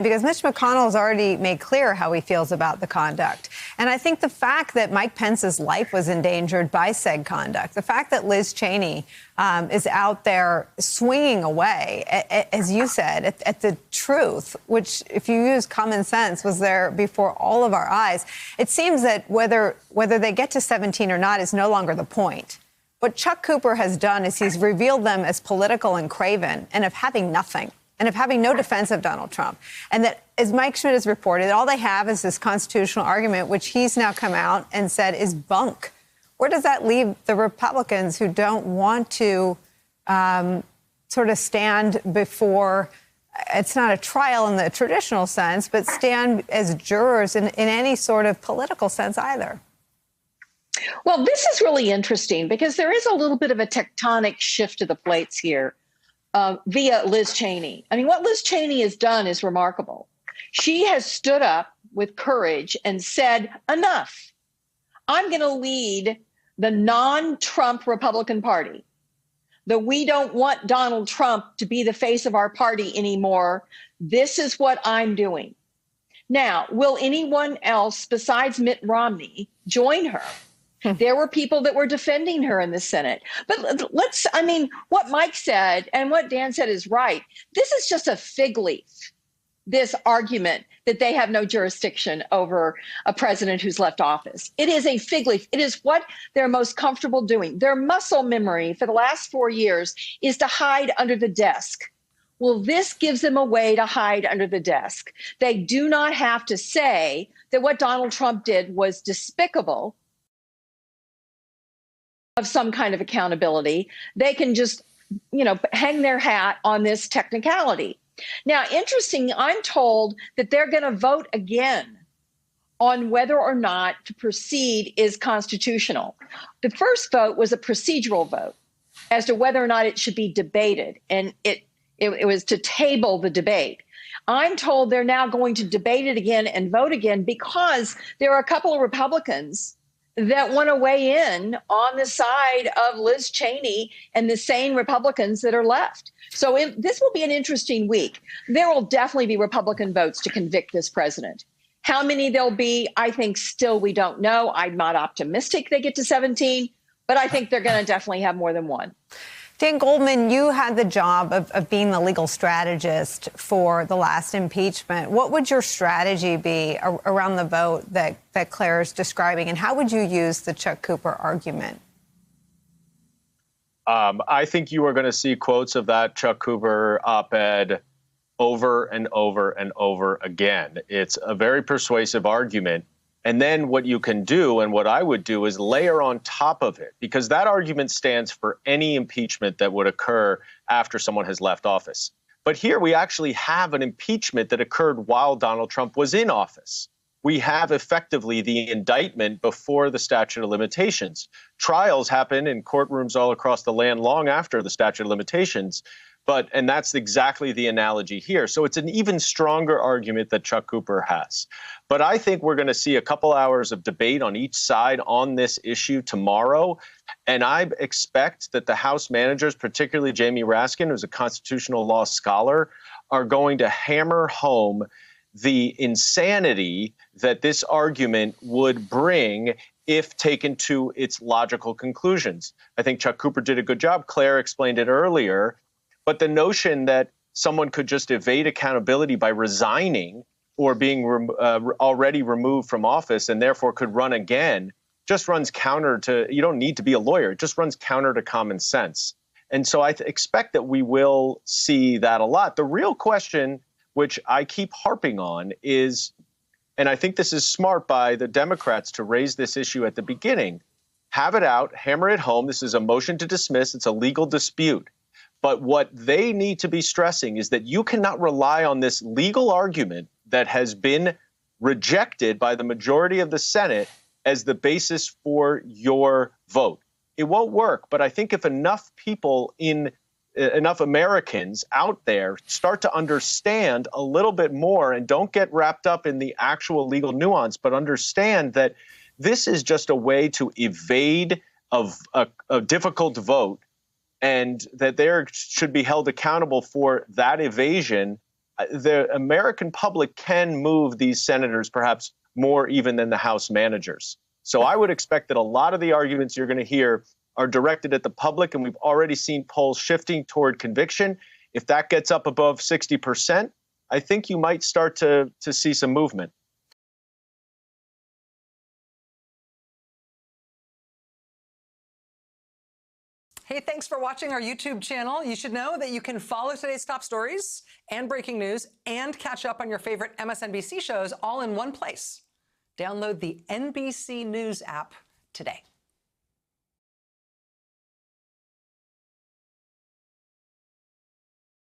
Because Mitch McConnell has already made clear how he feels about the conduct. And I think the fact that Mike Pence's life was endangered by said conduct, the fact that Liz Cheney is out there swinging away, as you said, at the truth, which, if you use common sense, was there before all of our eyes. It seems that whether they get to 17 or not is no longer the point. What Chuck Cooper has done is he's revealed them as political and craven and of having nothing. And of having no defense of Donald Trump. And that, as Mike Schmidt has reported, all they have is this constitutional argument, which he's now come out and said is bunk. Where does that leave the Republicans who don't want to sort of stand before, it's not a trial in the traditional sense, but stand as jurors in any sort of political sense either? Well, this is really interesting because there is a little bit of a tectonic shift of the plates here. Via Liz Cheney. I mean, what Liz Cheney has done is remarkable. She has stood up with courage and said, enough. I'm going to lead the non-Trump Republican Party. We don't want Donald Trump to be the face of our party anymore. This is what I'm doing. Now, will anyone else besides Mitt Romney join her? There were people that were defending her in the Senate. But what Mike said and what Dan said is right. This is just a fig leaf, this argument that they have no jurisdiction over a president who's left office. It is a fig leaf. It is what they're most comfortable doing. Their muscle memory for the last 4 years is to hide under the desk. Well, this gives them a way to hide under the desk. They do not have to say that what Donald Trump did was despicable, of some kind of accountability. They can just, hang their hat on this technicality. Now, interesting, I'm told that they're going to vote again on whether or not to proceed is constitutional. The first vote was a procedural vote as to whether or not it should be debated, and it was to table the debate. I'm told they're now going to debate it again and vote again because there are a couple of Republicans that want to weigh in on the side of Liz Cheney and the sane Republicans that are left. So this will be an interesting week. There will definitely be Republican votes to convict this president. How many there'll be, I think still we don't know. I'm not optimistic they get to 17, but I think they're going to definitely have more than one. Dan Goldman, you had the job of being the legal strategist for the last impeachment. What would your strategy be around the vote that Claire is describing, and how would you use the Chuck Cooper argument? I think you are going to see quotes of that Chuck Cooper op-ed over and over and over again. It's a very persuasive argument. And then what you can do, and what I would do, is layer on top of it, because that argument stands for any impeachment that would occur after someone has left office. But here we actually have an impeachment that occurred while Donald Trump was in office. We have effectively the indictment before the statute of limitations. Trials happen in courtrooms all across the land long after the statute of limitations. And that's exactly the analogy here. So it's an even stronger argument that Chuck Cooper has. But I think we're going to see a couple hours of debate on each side on this issue tomorrow. And I expect that the House managers, particularly Jamie Raskin, who's a constitutional law scholar, are going to hammer home the insanity that this argument would bring if taken to its logical conclusions. I think Chuck Cooper did a good job. Claire explained it earlier. But the notion that someone could just evade accountability by resigning or being already removed from office and therefore could run again just runs counter to, you don't need to be a lawyer, it just runs counter to common sense. And so I expect that we will see that a lot. The real question, which I keep harping on, is, and I think this is smart by the Democrats to raise this issue at the beginning, have it out, hammer it home. This is a motion to dismiss. It's a legal dispute. But what they need to be stressing is that you cannot rely on this legal argument that has been rejected by the majority of the Senate as the basis for your vote. It won't work. But I think if enough people enough Americans out there start to understand a little bit more and don't get wrapped up in the actual legal nuance, but understand that this is just a way to evade a difficult vote, and that they should be held accountable for that evasion, the American public can move these senators perhaps more even than the House managers. So I would expect that a lot of the arguments you're going to hear are directed at the public, and we've already seen polls shifting toward conviction. If that gets up above 60%, I think you might start to see some movement. Hey, thanks for watching our YouTube channel. You should know that you can follow today's top stories and breaking news and catch up on your favorite MSNBC shows all in one place. Download the NBC News app today.